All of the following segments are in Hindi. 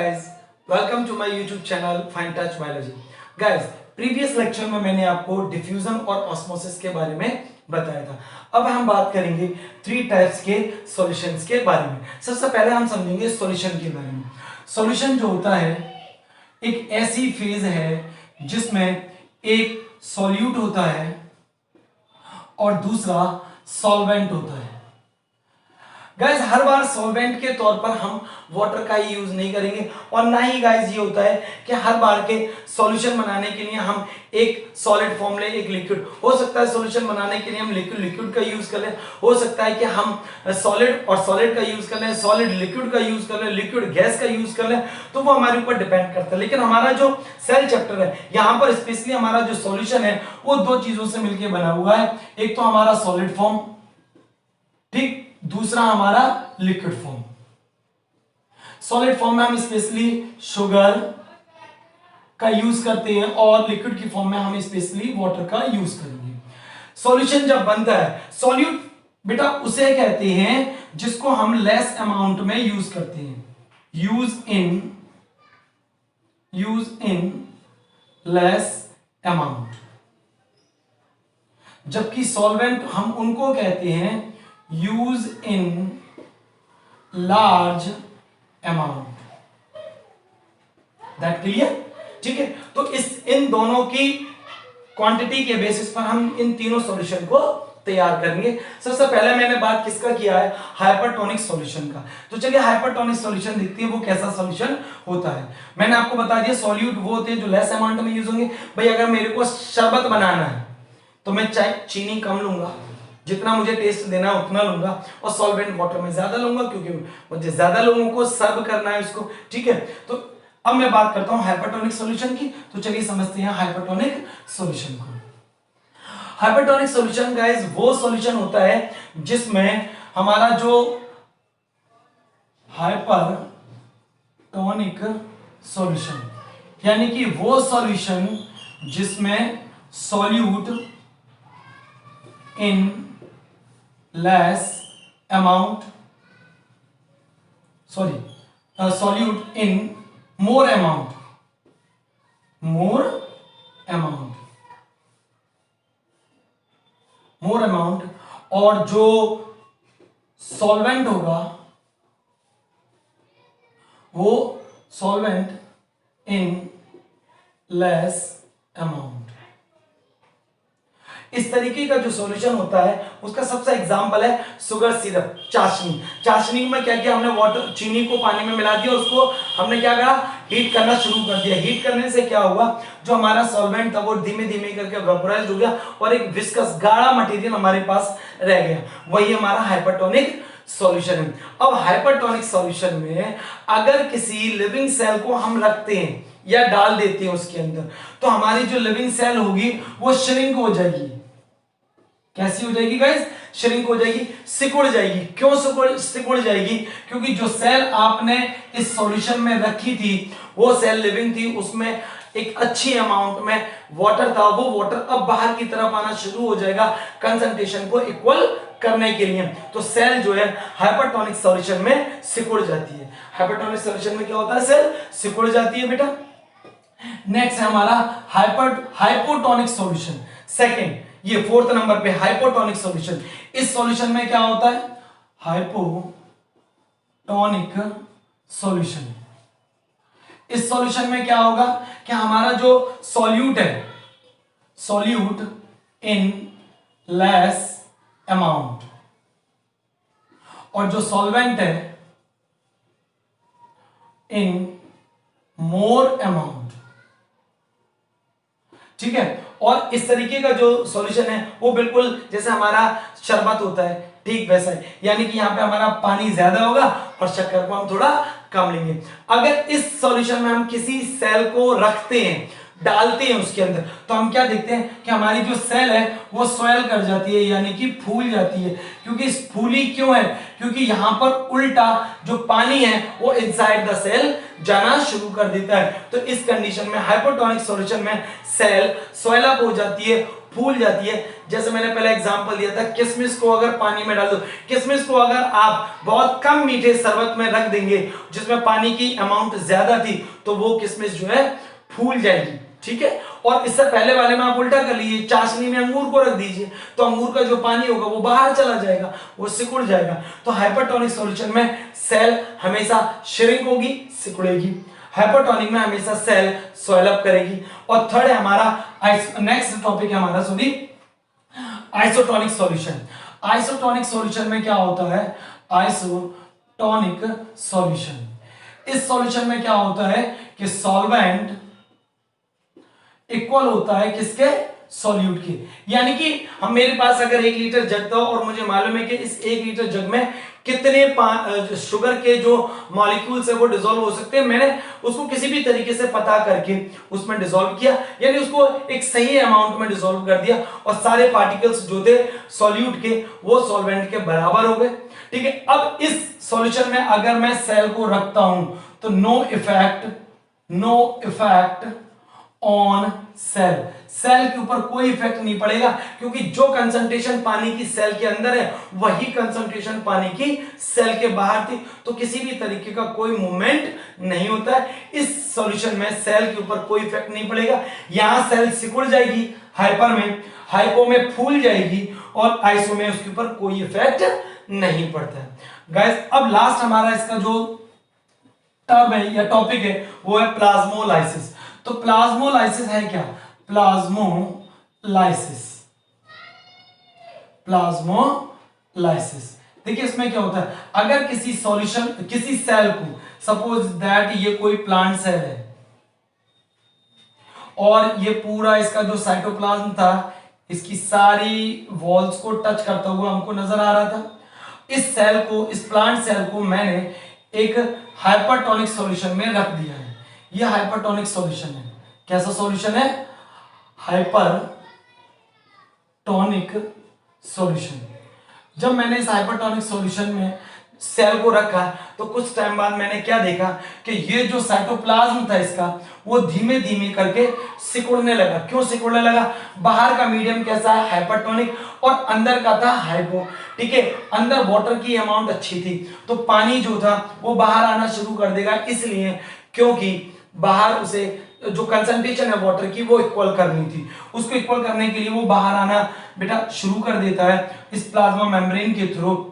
guys, welcome to my YouTube channel Fine Touch Biology. Guys, previous lecture में मैंने आपको डिफ्यूजन और ऑस्मोसिस के बारे में बताया था। अब हम बात करेंगे थ्री टाइप्स के सॉल्यूशंस के बारे में। सबसे पहले हम समझेंगे सॉल्यूशन के बारे में। सॉल्यूशन जो होता है एक ऐसी फेज है जिसमें एक सॉल्यूट होता है और दूसरा सॉल्वेंट होता है। गाइज हर बार सॉल्वेंट के तौर पर हम वाटर का ही यूज नहीं करेंगे और ना ही गाइज ये होता है कि हर बार के सॉल्यूशन बनाने के लिए हम एक सॉलिड फॉर्म लें, एक लिक्विड। हो सकता है सॉल्यूशन बनाने के लिए हम लिक्विड का यूज कर लें, हो सकता है कि हम सॉलिड और सॉलिड का यूज कर लें, सॉलिड लिक्विड का यूज कर लें, लिक्विड गैस का यूज कर लें, तो वो हमारे ऊपर डिपेंड करता है। लेकिन हमारा जो सेल चैप्टर है यहाँ पर स्पेशली हमारा जो सॉल्यूशन है वो दो चीजों से मिलकर बना हुआ है। एक तो हमारा सॉलिड फॉर्म, ठीक, दूसरा हमारा लिक्विड फॉर्म। सॉलिड फॉर्म में हम स्पेशली शुगर का यूज करते हैं और लिक्विड की फॉर्म में हम स्पेशली वाटर का यूज करेंगे। सॉल्यूशन जब बनता है, सॉल्यूट बेटा उसे कहते हैं जिसको हम लेस अमाउंट में यूज करते हैं, यूज इन लेस अमाउंट। जबकि सॉल्वेंट हम उनको कहते हैं use in large amount. That clear? ठीक है, तो इन दोनों की क्वांटिटी के बेसिस पर हम इन तीनों सॉल्यूशन को तैयार करेंगे। सबसे पहले मैंने बात किसका किया है? हाइपरटोनिक सॉल्यूशन का। तो चलिए हाइपरटोनिक सॉल्यूशन देखते हैं वो कैसा सॉल्यूशन होता है। मैंने आपको बता दिया सॉल्यूट वो होते हैं जो लेस अमाउंट में यूज होंगे। भाई अगर मेरे को शरबत बनाना है तो मैं चीनी कम लूंगा, जितना मुझे टेस्ट देना है उतना लूंगा, और सॉल्वेंट वाटर में ज्यादा लूंगा क्योंकि मुझे ज्यादा लोगों को सर्व करना है इसको। ठीक है, तो अब मैं बात करता हूं हाइपरटोनिक सॉल्यूशन की। तो चलिए समझते हैं हाइपरटोनिक सॉल्यूशन को। हाइपरटोनिक सॉल्यूशन गाइस वो सॉल्यूशन होता है जिसमें हमारा जो हाइपरटोनिक सॉल्यूशन यानी कि वो सॉल्यूशन जिसमें solute in less amount, solute in more amount, और जो सॉल्वेंट होगा वो सॉल्वेंट इन लेस अमाउंट। इस तरीके का जो सॉल्यूशन होता है उसका सबसे एग्जांपल है शुगर सिरप, चाशनी। चाशनी में क्या किया हमने? वाटर, चीनी को पानी में मिला दिया, उसको हमने क्या करा? हीट करना शुरू कर दिया। हीट करने से क्या हुआ? जो हमारा सॉल्वेंट था वो धीमे धीमे करके वेपोराइज हो गया और एक विस्कस गाढ़ा मटेरियल हमारे पास रह गया। वही हमारा हाइपरटोनिक सॉल्यूशन है। अब हाइपरटोनिक सॉल्यूशन में अगर किसी लिविंग सेल को हम रखते हैं या डाल देते हैं उसके अंदर, तो हमारी जो लिविंग सेल होगी वो श्रिंक हो जाएगी। कैसी हो जाएगी गाइस? श्रिंक हो जाएगी, सिकुड़ जाएगी। क्यों सिकुड़ जाएगी? क्योंकि जो सेल आपने इस सॉल्यूशन में रखी थी वो सेल लिविंग थी, उसमें एक अच्छी अमाउंट में वाटर था, वो वाटर अब बाहर की तरफ आना शुरू हो जाएगा कंसंट्रेशन को इक्वल करने के लिए। तो सेल जो है हाइपरटोनिक सॉल्यूशन में सिकुड़ जाती है। हाइपरटोनिक सॉल्यूशन में क्या होता है? सेल सिकुड़ जाती है बेटा। नेक्स्ट है हमारा हाइपोटोनिक सॉल्यूशन। सेकंड, ये फोर्थ नंबर पे हाइपोटोनिक सॉल्यूशन। इस सॉल्यूशन में क्या होता है? Hypotonic solution. इस सॉल्यूशन में क्या होगा कि हमारा जो सॉल्यूट है, सॉल्यूट इन लेस अमाउंट, और जो सॉल्वेंट है इन मोर अमाउंट। ठीक है, और इस तरीके का जो सॉल्यूशन है वो बिल्कुल जैसे हमारा शरबत होता है, ठीक वैसा है। यानी कि यहाँ पे हमारा पानी ज्यादा होगा और शक्कर को हम थोड़ा कम लेंगे। अगर इस सॉल्यूशन में हम किसी सेल को रखते हैं, डालते हैं उसके अंदर, तो हम क्या देखते हैं कि हमारी जो सेल है वो स्वेल कर जाती है, यानी कि फूल जाती है। क्योंकि फूली क्यों है? क्योंकि यहां पर उल्टा जो पानी है वो इनसाइड द सेल जाना शुरू कर देता है। तो इस कंडीशन में हाइपोटोनिक सॉल्यूशन में सेल स्वेल अप हो जाती है, फूल जाती है। जैसे मैंने पहले एग्जांपल दिया था, किशमिश को अगर पानी में डाल दो, किशमिश को अगर आप बहुत कम मीठे शरबत में रख देंगे जिसमें पानी की अमाउंट ज्यादा थी, तो वो किशमिश जो है फूल जाएगी, ठीक है। और इससे पहले वाले में आप उल्टा कर लीजिए, चाशनी में अंगूर को रख दीजिए तो अंगूर का जो पानी होगा वो बाहर चला जाएगा, वो सिकुड़ जाएगा। तो हाइपरटोनिक सॉल्यूशन में सेल हमेशा श्रिंक होगी, सिकुड़ेगी। हाइपरटोनिक में हमेशा सेल स्वेल अप करेगी। और थर्ड है हमारा नेक्स्ट टॉपिक है हमारा आइसोटोनिक सॉल्यूशन। आइसोटोनिक सॉल्यूशन में क्या होता है? आइसोटोनिक सॉल्यूशन, इस सॉल्यूशन में क्या होता है कि सॉल्वेंट इक्वल होता है किसके? सॉल्यूट के। यानी कि हम मेरे पास अगर 1 लीटर जग था और मुझे मालूम है कि इस 1 लीटर जग में कितने शुगर के जो मॉलिक्यूल्स है वो डिसॉल्व हो सकते हैं, मैंने उसको किसी भी तरीके से पता करके उसमें डिसॉल्व किया, यानी उसको एक सही अमाउंट में डिसॉल्व कर दिया और सारे पार्टिकल्स जो थे सॉल्यूट के वो सॉल्वेंट के बराबर हो गए, ठीक है। अब इस सॉल्यूशन में अगर मैं सेल को रखता हूं तो no effect on cell, cell के ऊपर कोई इफेक्ट नहीं पड़ेगा, क्योंकि जो कंसंट्रेशन पानी की सेल के अंदर है वही कंसंट्रेशन पानी की सेल के बाहर थी, तो किसी भी तरीके का कोई मूवमेंट नहीं होता है। इस सॉल्यूशन में सेल के ऊपर कोई इफेक्ट नहीं पड़ेगा। यहां सेल सिकुड़ जाएगी हाइपर में, हाइपो में फूल जाएगी और आइसो में उसके ऊपर कोई इफेक्ट नहीं पड़ता है। गाइस अब लास्ट हमारा इसका जो टर्म है या टॉपिक है वो है प्लाज्मोलाइसिस। तो प्लाज्मोलाइसिस है क्या? प्लाज्मोलाइसिस देखिए इसमें क्या होता है, अगर किसी सॉल्यूशन किसी सेल को, सपोज दैट ये कोई प्लांट सेल है और ये पूरा इसका जो साइटोप्लाज्म था इसकी सारी वॉल्स को टच करता हुआ हमको नजर आ रहा था। इस सेल को, इस प्लांट सेल को मैंने एक हाइपरटोनिक सॉल्यूशन में रख दिया है। यह हाइपरटोनिक सॉल्यूशन है। कैसा सॉल्यूशन है? Hypertonic solution. जब मैंने इस हाइपरटोनिक सॉल्यूशन में सेल को रखा तो कुछ टाइम बाद मैंने क्या देखा कि ये जो साइटोप्लाज्म था इसका वो धीमे धीमे करके सिकुड़ने लगा। क्यों सिकुड़ने लगा? बाहर का मीडियम कैसा है? हाइपरटोनिक, और अंदर का था हाइपो, ठीक है। अंदर वाटर की अमाउंट अच्छी थी तो पानी जो था वो बाहर आना शुरू कर देगा, इसलिए क्योंकि बाहर उसे जो कंसंट्रेशन है वाटर की वो इक्वल करनी थी, उसको इक्वल करने के लिए वो बाहर आना बेटा शुरू कर देता है इस प्लाज्मा मेम्ब्रेन के थ्रू।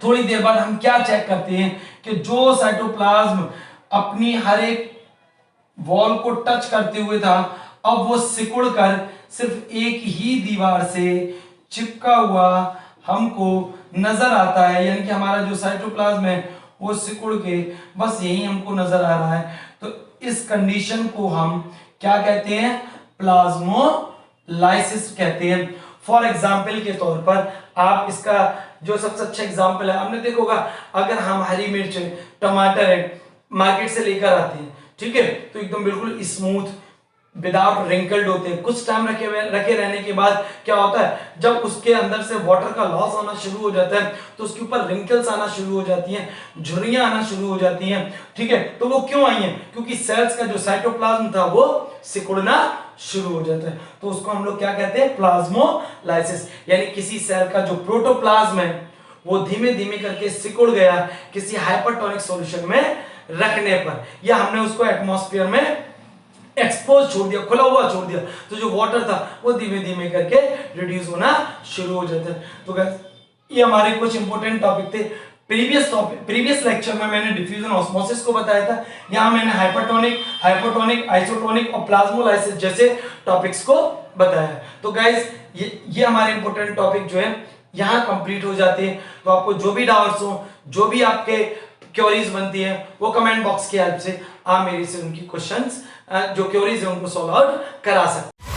थोड़ी देर बाद हम क्या चेक करते हैं कि जो साइटोप्लाज्म अपनी हर एक वॉल को टच करते हुए था अब वो सिकुड़ कर सिर्फ एक ही दीवार से चिपका हुआ हमको नजर आता है, यानी कि हमारा जो साइटोप्लाज्म है वो सिकुड़ के बस यही हमको नजर आ रहा है। तो इस कंडीशन को हम क्या कहते हैं? प्लाज्मोलाइसिस कहते हैं। फॉर एग्जाम्पल के तौर पर आप इसका जो सबसे अच्छा एग्जाम्पल है, हमने देखा होगा अगर हम हरी मिर्च टमाटर है मार्केट से लेकर आते हैं, ठीक है, तो एकदम बिल्कुल स्मूथ विदाउट रिंकल्ड होते हैं। कुछ टाइम रखे रहने के बाद क्या होता है, जब उसके अंदर से वाटर का लॉस आना शुरू हो जाता है तो उसके ऊपर रिंकल्स आना शुरू हो जाती हैं, झुर्रियां आना शुरू हो जाती हैं, ठीक है। तो वो क्यों आई हैं? क्योंकि सेल्स का जो साइटोप्लाज्म था वो सिकुड़ना शुरू हो जाता है। तो उसको हम लोग क्या कहते हैं? प्लाज्मोलाइसिस। यानी किसी सेल का जो प्रोटोप्लाज्म है वो धीमे धीमे करके सिकुड़ गया किसी हाइपरटोनिक सॉल्यूशन में रखने पर, या हमने उसको एटमॉस्फेयर में एक्सपोज छोड़ दिया, खुला हुआ छोड़ दिया, तो जो वाटर था वो धीमे धीमे करके रिड्यूस होना शुरू हो जाता है। तो गाइस ये हमारे कुछ इंपॉर्टेंट टॉपिक थे। प्रीवियस लेक्चर में मैंने डिफ्यूजन ऑस्मोसिस को बताया था, यहाँ मैंने हाइपरटोनिक, हाइपोटोनिक, आइसोटोनिक और प्लाज्मोलाइसिस जैसे टॉपिक्स को बताया। तो गाइस ये हमारे इंपॉर्टेंट टॉपिक जो है यहाँ कंप्लीट हो जाते हैं। तो आपको जो भी डाउट्स हो, जो भी आपके क्वेरीज बनती है वो कमेंट बॉक्स की हेल्प से आप मेरे से उनकी क्वेश्चंस जो क्वेरीज है उनको सॉल्व आउट करा सकते हैं।